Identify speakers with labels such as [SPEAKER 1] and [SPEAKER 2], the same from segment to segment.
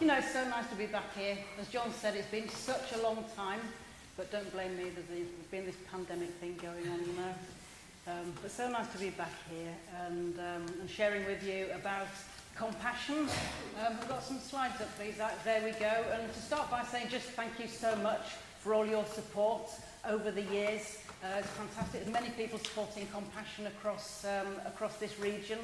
[SPEAKER 1] You know, it's so nice to be back here. As John said, it's been such a long time, but don't blame me, there's been this pandemic thing going on, you know. But so nice to be back here and sharing with you about compassion. We've got some slides up, please. There we go. And to start by saying just thank you so much for all your support over the years. It's fantastic. There's many people supporting compassion across this region.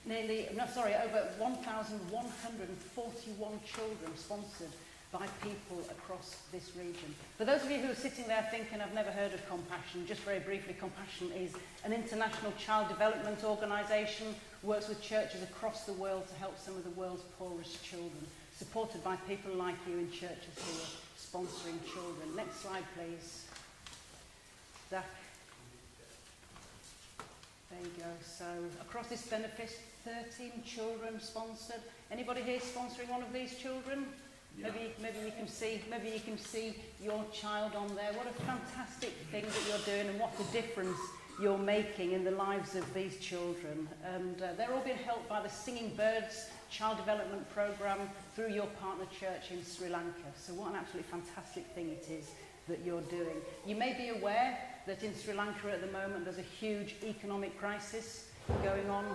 [SPEAKER 1] Over 1,141 children sponsored by people across this region. For those of you who are sitting there thinking, I've never heard of Compassion, just very briefly, Compassion is an international child development organisation, works with churches across the world to help some of the world's poorest children, supported by people like you in churches who are sponsoring children. Next slide, please. Zach. There you go. So across this benefit, 13 children sponsored. Anybody here sponsoring one of these children? Yeah. Maybe you can see your child on there. What a fantastic thing that you're doing, and what a difference you're making in the lives of these children. And they're all being helped by the Singing Birds Child Development Programme through your partner church in Sri Lanka. So what an absolutely fantastic thing it is that you're doing. You may be aware that in Sri Lanka at the moment there's a huge economic crisis going on,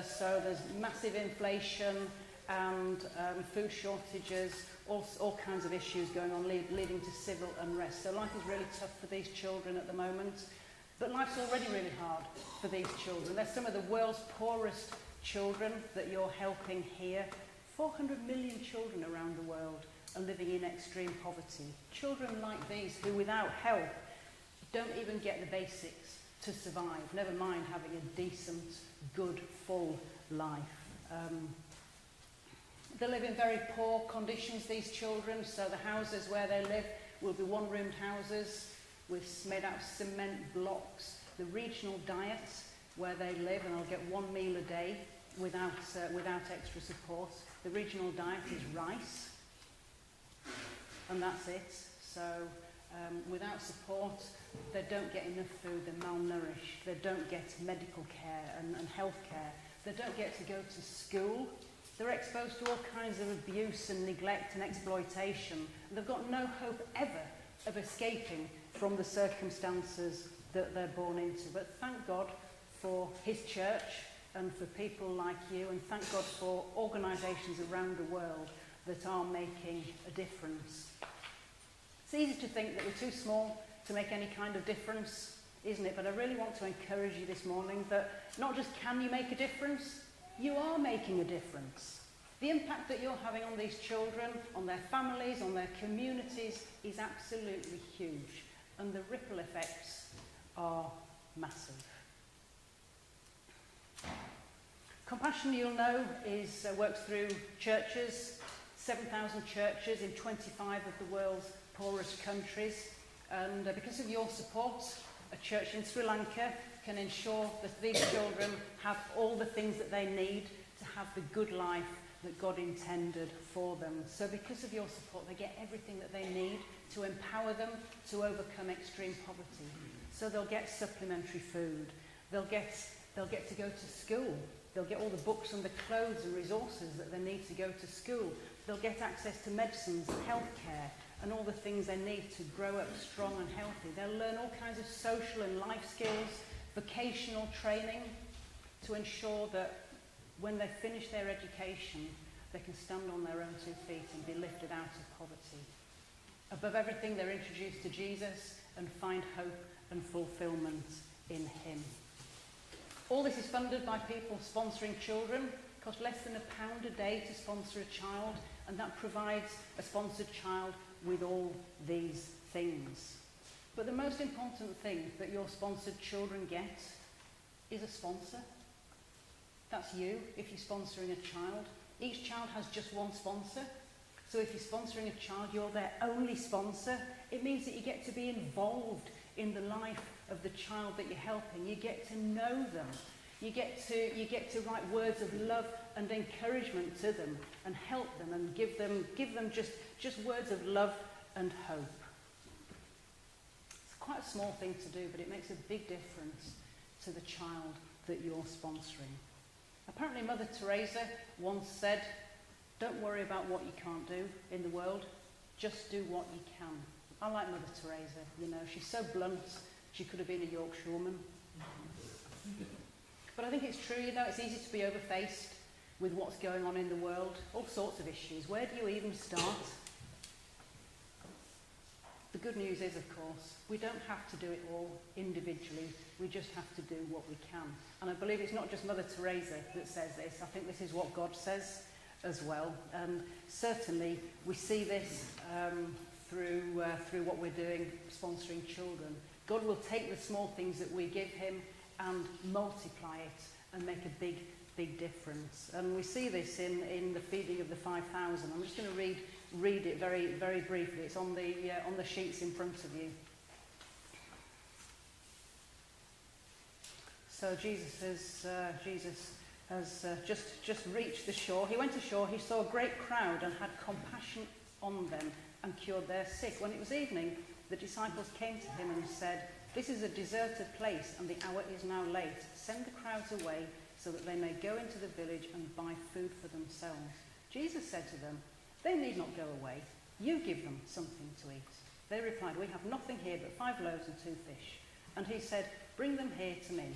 [SPEAKER 1] so there's massive inflation and food shortages, all kinds of issues going on leading to civil unrest. So life is really tough for these children at the moment, but life's already really hard for these children. They're some of the world's poorest children that you're helping here. 400 million children around the world are living in extreme poverty. Children like these who without help don't even get the basics to survive, never mind having a decent, good, full life. They live in very poor conditions, these children, so the houses where they live will be one-roomed houses made out of cement blocks. The regional diet where they live, and they'll get one meal a day without extra support. The regional diet is rice, and that's it. So without support, they don't get enough food, they're malnourished, they don't get medical care and health care, they don't get to go to school, they're exposed to all kinds of abuse and neglect and exploitation, and they've got no hope ever of escaping from the circumstances that they're born into. But thank God for his church and for people like you, and thank God for organisations around the world that are making a difference. It's easy to think that we're too small to make any kind of difference, isn't it? But I really want to encourage you this morning that not just can you make a difference, you are making a difference. The impact that you're having on these children, on their families, on their communities is absolutely huge, and the ripple effects are massive. Compassion, you'll know, works through churches, 7,000 churches in 25 of the world's poorest countries, and because of your support, a church in Sri Lanka can ensure that these children have all the things that they need to have the good life that God intended for them. So because of your support, they get everything that they need to empower them to overcome extreme poverty. So they'll get supplementary food, they'll get to go to school, they'll get all the books and the clothes and resources that they need to go to school, they'll get access to medicines and healthcare and all the things they need to grow up strong and healthy. They'll learn all kinds of social and life skills, vocational training, to ensure that when they finish their education, they can stand on their own 2 feet and be lifted out of poverty. Above everything, they're introduced to Jesus and find hope and fulfillment in him. All this is funded by people sponsoring children. It costs less than £1 a day to sponsor a child, and that provides a sponsored child with all these things. But the most important thing that your sponsored children get is a sponsor. That's you, if you're sponsoring a child. Each child has just one sponsor. So if you're sponsoring a child, you're their only sponsor. It means that you get to be involved in the life of the child that you're helping. You get to know them. You get to write words of love and encouragement to them and help them and give them just words of love and hope. It's quite a small thing to do, but it makes a big difference to the child that you're sponsoring. Apparently Mother Teresa once said, Don't worry about what you can't do in the world. Just do what you can. I like Mother Teresa, you know. She's so blunt. She could have been a Yorkshirewoman. But I think it's true, you know, it's easy to be overfaced with what's going on in the world. All sorts of issues. Where do you even start? The good news is, of course, we don't have to do it all individually. We just have to do what we can. And I believe it's not just Mother Teresa that says this. I think this is what God says as well. And certainly we see this through what we're doing, sponsoring children. God will take the small things that we give him and multiply it and make a big, big difference. And we see this in the feeding of the 5,000. I'm just going to read it very, very briefly. It's on the sheets in front of you. So Jesus has just reached the shore. He went ashore. He saw a great crowd and had compassion on them and cured their sick. When it was evening, the disciples came to him and said, "This is a deserted place, and the hour is now late. Send the crowds away so that they may go into the village and buy food for themselves." Jesus said to them, "They need not go away. You give them something to eat." They replied, "We have nothing here but 5 loaves and 2 fish." And he said, "Bring them here to me."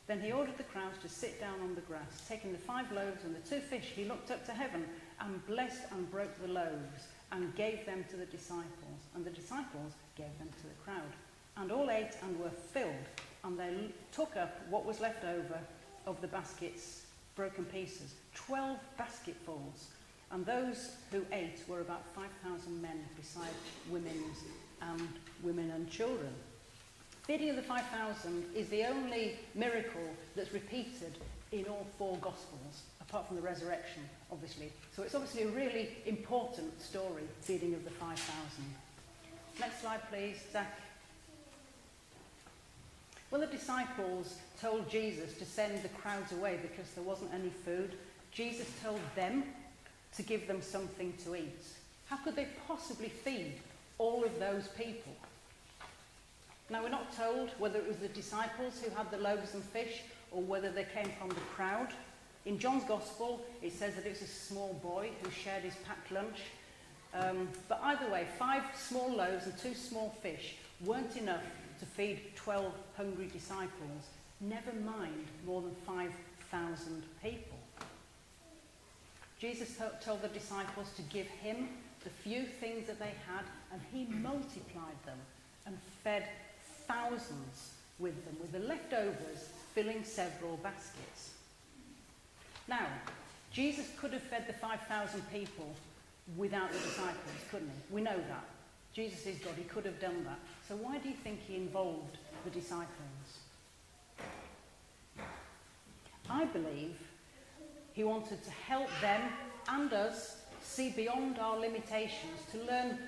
[SPEAKER 1] Then he ordered the crowds to sit down on the grass. Taking the 5 loaves and the 2 fish, he looked up to heaven and blessed and broke the loaves and gave them to the disciples. And the disciples gave them to the crowd. And all ate and were filled. And they took up what was left over of the baskets, broken pieces, 12 basketfuls. And those who ate were about 5,000 men, besides women and children. Feeding of the 5,000 is the only miracle that's repeated in all 4 Gospels, apart from the resurrection, obviously. So it's obviously a really important story, feeding of the 5,000. Next slide, please, Zach. When the disciples told Jesus to send the crowds away because there wasn't any food, Jesus told them to give them something to eat. How could they possibly feed all of those people? Now, we're not told whether it was the disciples who had the loaves and fish or whether they came from the crowd. In John's Gospel, it says that it was a small boy who shared his packed lunch. But either way, 5 small loaves and 2 small fish weren't enough to feed 12 hungry disciples, never mind more than 5,000 people. Jesus told the disciples to give him the few things that they had, and he multiplied them and fed thousands with them, with the leftovers filling several baskets. Now, Jesus could have fed the 5,000 people without the disciples, couldn't he? We know that. Jesus is God, he could have done that. So why do you think he involved the disciples? I believe he wanted to help them and us see beyond our limitations, to learn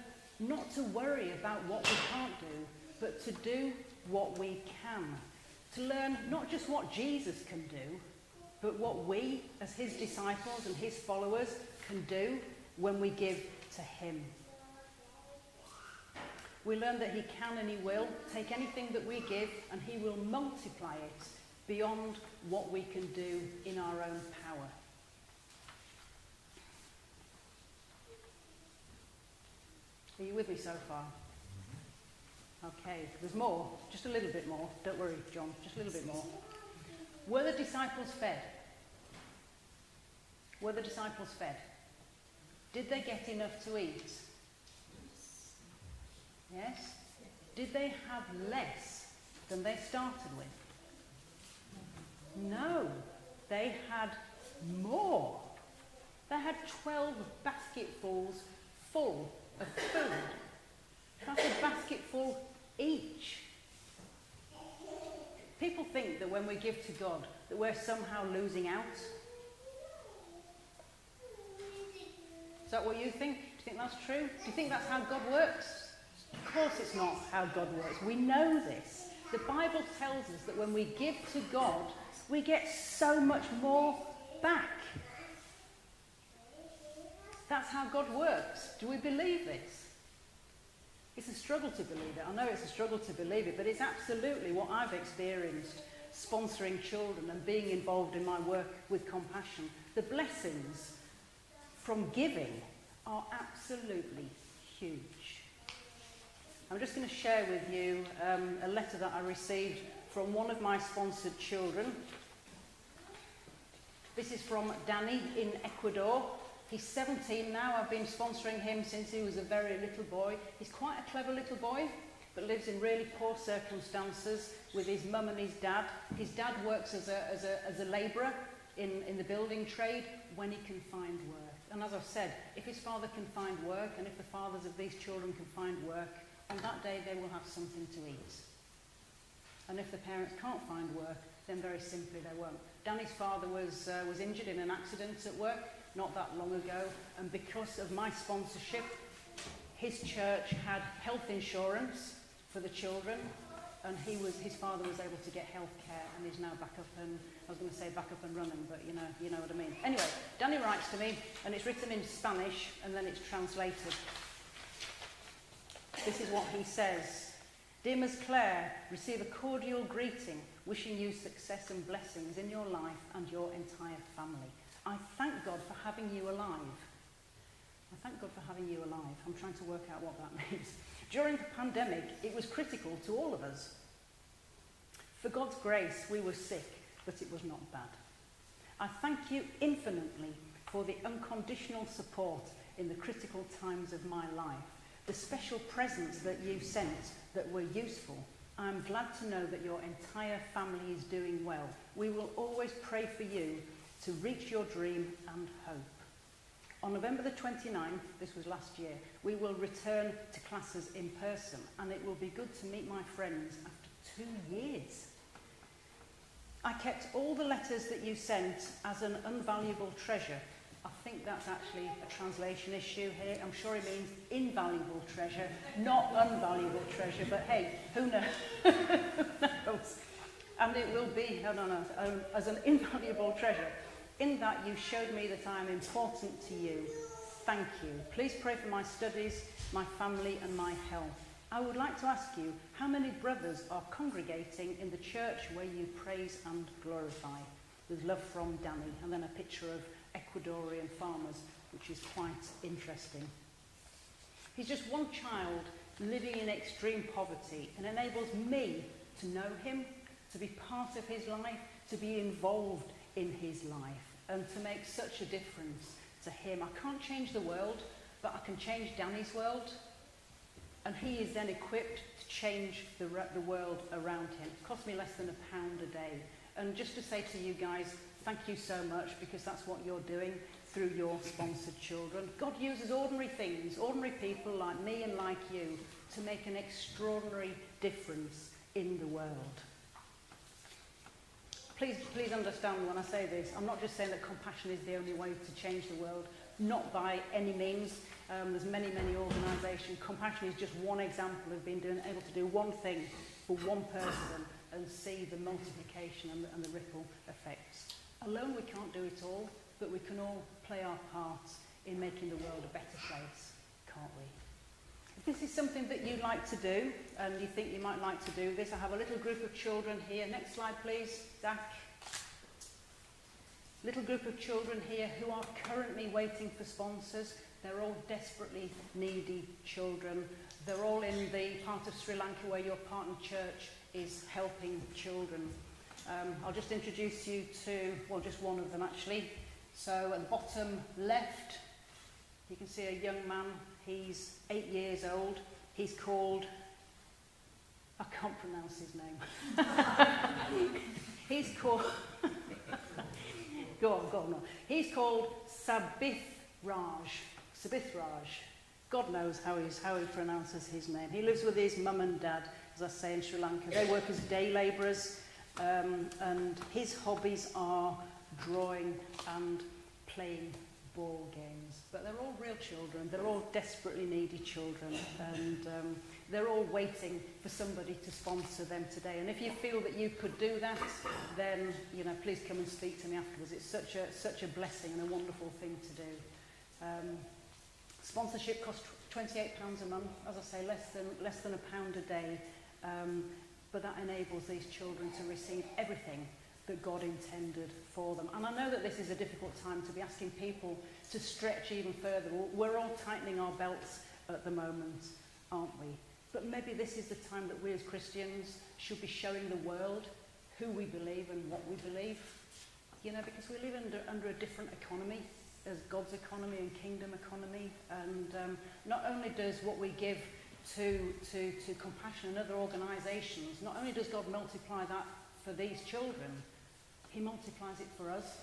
[SPEAKER 1] not to worry about what we can't do, but to do what we can. To learn not just what Jesus can do, but what we, as his disciples and his followers, can do when we give to him. We learn that he can and he will take anything that we give and he will multiply it beyond what we can do in our own power. Are you with me so far? Okay, there's more, just a little bit more. Don't worry, John, just a little bit more. Were the disciples fed? Were the disciples fed? Did they get enough to eat? Yes? Did they have less than they started with? No, they had more. They had 12 basketfuls full of food. That's a basketful each. People think that when we give to God, that we're somehow losing out. Is that what you think? Do you think that's true? Do you think that's how God works? Of course it's not how God works. We know this. The Bible tells us that when we give to God, we get so much more back. That's how God works. Do we believe this? It's a struggle to believe it. I know it's a struggle to believe it, but it's absolutely what I've experienced sponsoring children and being involved in my work with compassion. The blessings from giving are absolutely huge. I'm just going to share with you a letter that I received from one of my sponsored children. This is from Danny in Ecuador. He's 17 now. I've been sponsoring him since he was a very little boy. He's quite a clever little boy, but lives in really poor circumstances with his mum and his dad. His dad works as a labourer in the building trade when he can find work. And as I've said, if his father can find work, and if the fathers of these children can find work, on that day they will have something to eat. And if the parents can't find work, then very simply they won't. Danny's father was injured in an accident at work not that long ago, and because of my sponsorship, his church had health insurance for the children, and his father was able to get health care, and he's now back up and, I was going to say back up and running, but you know what I mean. Anyway, Danny writes to me, and it's written in Spanish, and then it's translated. This is what he says. Dear Ms. Claire, receive a cordial greeting, wishing you success and blessings in your life and your entire family. I thank God for having you alive. I thank God for having you alive. I'm trying to work out what that means. During the pandemic, it was critical to all of us. For God's grace, we were sick, but it was not bad. I thank you infinitely for the unconditional support in the critical times of my life, the special presents that you sent that were useful. I'm glad to know that your entire family is doing well. We will always pray for you to reach your dream and hope. On November the 29th, this was last year, we will return to classes in person, and it will be good to meet my friends after 2 years. I kept all the letters that you sent as an invaluable treasure. I think that's actually a translation issue here. I'm sure it means invaluable treasure, not unvaluable treasure, but hey, who knows? Who knows? And it will be, as an invaluable treasure. In that you showed me that I am important to you. Thank you. Please pray for my studies, my family, and my health. I would like to ask you, how many brothers are congregating in the church where you praise and glorify? With love from Danny. And then a picture of Ecuadorian farmers, which is quite interesting. He's just one child living in extreme poverty, and enables me to know him, to be part of his life, to be involved in his life, and to make such a difference to him. I can't change the world, but I can change Danny's world, and he is then equipped to change the world around him. It costs me less than £1 a day. And just to say to you guys, thank you so much, because that's what you're doing through your sponsored children. God uses ordinary things, ordinary people like me and like you, to make an extraordinary difference in the world. Please understand when I say this, I'm not just saying that compassion is the only way to change the world, not by any means. There's many organisations. Compassion is just one example of being able to do one thing for one person and see the multiplication and the ripple effects. Alone we can't do it all, but we can all play our parts in making the world a better place, can't we? If this is something that you'd like to do, and you think you might like to do this, I have a little group of children here. Next slide, please, Zach. Little group of children here who are currently waiting for sponsors. They're all desperately needy children. They're all in the part of Sri Lanka where your partner church is helping children. I'll just introduce you to, well, just one of them actually. So at the bottom left, you can see a young man. He's 8 years old. He's called, I can't pronounce his name. He's called, go on. He's called Sabith Raj. God knows how he pronounces his name. He lives with his mum and dad, as I say, in Sri Lanka. They work as day labourers, and his hobbies are drawing and playing ball games. But they're all real children. They're all desperately needy children, and they're all waiting for somebody to sponsor them today. And if you feel that you could do that, then please come and speak to me afterwards. It's such a blessing and a wonderful thing to do. Sponsorship costs £28 a month, as I say, less than £1 a day, but that enables these children to receive everything that God intended for them. And I know that this is a difficult time to be asking people to stretch even further. We're all tightening our belts at the moment, aren't we? But maybe this is the time that we as Christians should be showing the world who we believe and what we believe. You know, because we live under a different economy, as God's economy and kingdom economy. And not only does what we give to Compassion and other organisations, not only does God multiply that for these children, he multiplies it for us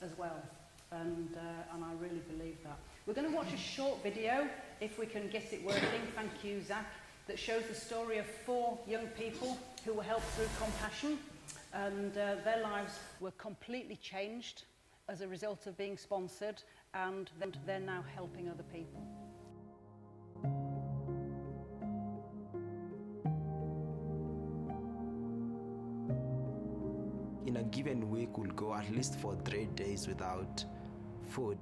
[SPEAKER 1] as well. And I really believe that. We're going to watch a short video, if we can get it working, thank you, Zach, that shows the story of 4 young people who were helped through Compassion. And their lives were completely changed as a result of being sponsored, and they're now helping other people.
[SPEAKER 2] In a given week, we'll go at least for 3 days without food.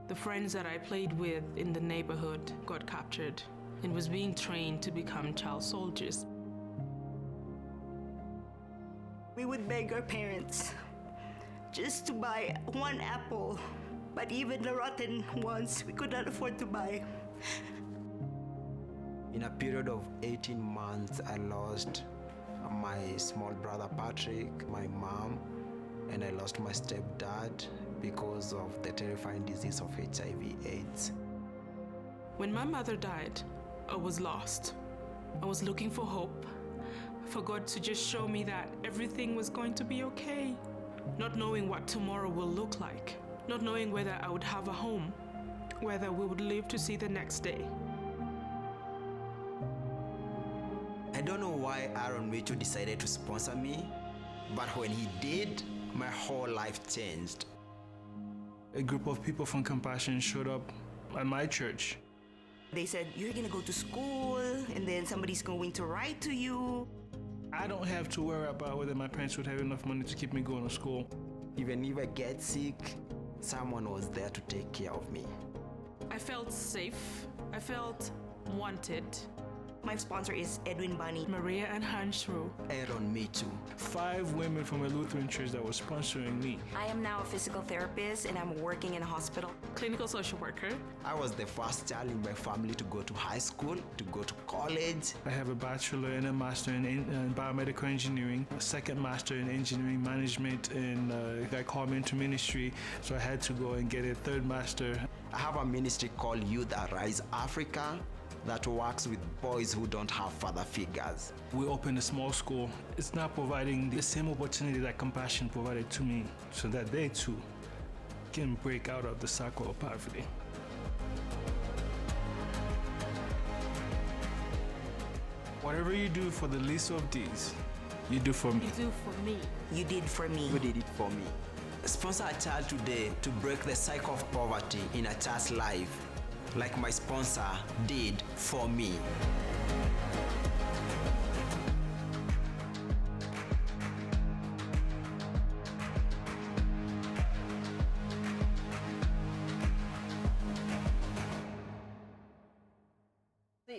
[SPEAKER 3] The friends that I played with in the neighborhood got captured and was being trained to become child soldiers.
[SPEAKER 4] We would beg our parents just to buy 1 apple, but even the rotten ones we could not afford to buy.
[SPEAKER 2] In a period of 18 months, I lost my small brother Patrick, my mom, and I lost my stepdad because of the terrifying disease of HIV/AIDS.
[SPEAKER 3] When my mother died, I was lost. I was looking for hope, for God to just show me that everything was going to be okay. Not knowing what tomorrow will look like, not knowing whether I would have a home, whether we would live to see the next day.
[SPEAKER 2] I don't know why Aaron Mitchell decided to sponsor me, but when he did, my whole life changed.
[SPEAKER 5] A group of people from Compassion showed up at my church.
[SPEAKER 4] They said, you're gonna go to school, and then somebody's going to write to you.
[SPEAKER 5] I don't have to worry about whether my parents would have enough money to keep me going to school.
[SPEAKER 2] Even if I get sick, someone was there to take care of me.
[SPEAKER 3] I felt safe. I felt wanted.
[SPEAKER 4] My sponsor is Edwin Bunny.
[SPEAKER 3] Maria and Hans Shrew.
[SPEAKER 2] Aaron Mitchell.
[SPEAKER 5] 5 women from a Lutheran church that was sponsoring me.
[SPEAKER 6] I am now a physical therapist and I'm working in a hospital.
[SPEAKER 3] Clinical social worker.
[SPEAKER 2] I was the first child in my family to go to high school, to go to college.
[SPEAKER 5] I have a bachelor and a master in biomedical engineering, a second master in engineering management, and God called me into ministry, so I had to go and get a 3rd master.
[SPEAKER 2] I have a ministry called Youth Arise Africa that works with boys who don't have father figures.
[SPEAKER 5] We opened a small school. It's not providing the same opportunity that Compassion provided to me, so that they too can break out of the cycle of poverty. Whatever you do for the least of these, you do for me.
[SPEAKER 3] You do for me.
[SPEAKER 4] You did for me.
[SPEAKER 2] You did it for me. Sponsor a child today to break the cycle of poverty in a child's life, like my sponsor did for me.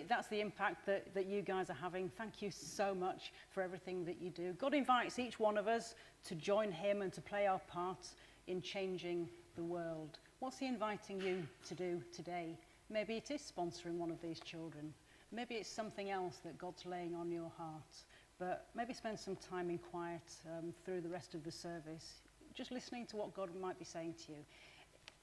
[SPEAKER 1] That's the impact that you guys are having. Thank you so much for everything that you do. God invites each one of us to join him and to play our part in changing the world. What's he inviting you to do today? Maybe it is sponsoring one of these children. Maybe it's something else that God's laying on your heart. But maybe spend some time in quiet through the rest of the service, just listening to what God might be saying to you.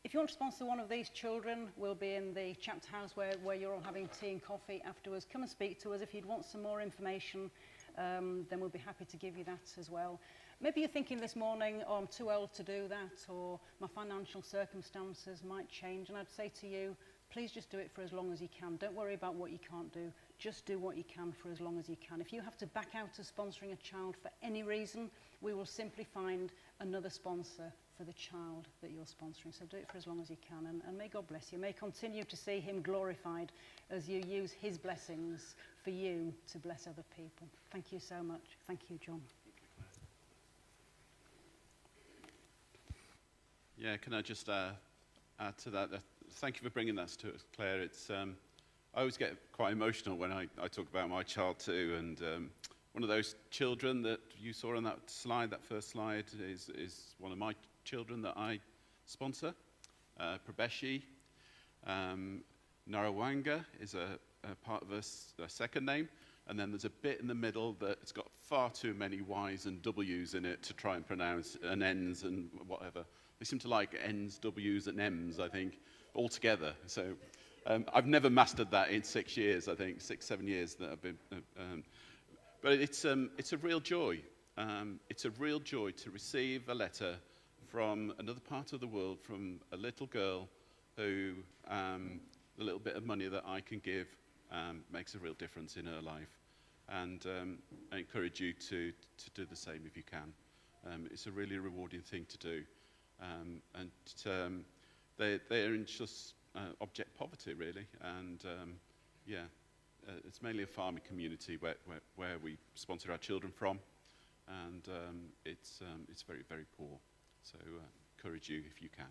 [SPEAKER 1] If you want to sponsor one of these children, we'll be in the chapter house where you're all having tea and coffee afterwards. Come and speak to us. If you'd want some more information, then we'll be happy to give you that as well. Maybe you're thinking this morning, oh, I'm too old to do that, or my financial circumstances might change. And I'd say to you, please just do it for as long as you can. Don't worry about what you can't do. Just do what you can for as long as you can. If you have to back out of sponsoring a child for any reason, we will simply find another sponsor for the child that you're sponsoring. So do it for as long as you can, and may God bless you. May continue to see him glorified as you use his blessings for you to bless other people. Thank you so much. Thank you, John.
[SPEAKER 7] Yeah, can I just add to that? Thank you for bringing that to us, Claire. It's I always get quite emotional when I talk about my child too, and one of those children that you saw on that slide, that first slide, is one of my children that I sponsor. Prabeshi. Narawanga is a part of a second name. And then there's a bit in the middle that's got far too many Y's and W's in it to try and pronounce, and N's and whatever. They seem to like N's, W's, and M's, I think, all together. So I've never mastered that in 6 years, I think, 6, 7 years that I've been. But it's a real joy. It's a real joy to receive a letter from another part of the world, from a little girl who the little bit of money that I can give makes a real difference in her life. And I encourage you to do the same if you can. It's a really rewarding thing to do. They're in just object poverty, really. And it's mainly a farming community where we sponsor our children from. And it's very, very poor. So encourage you if you can.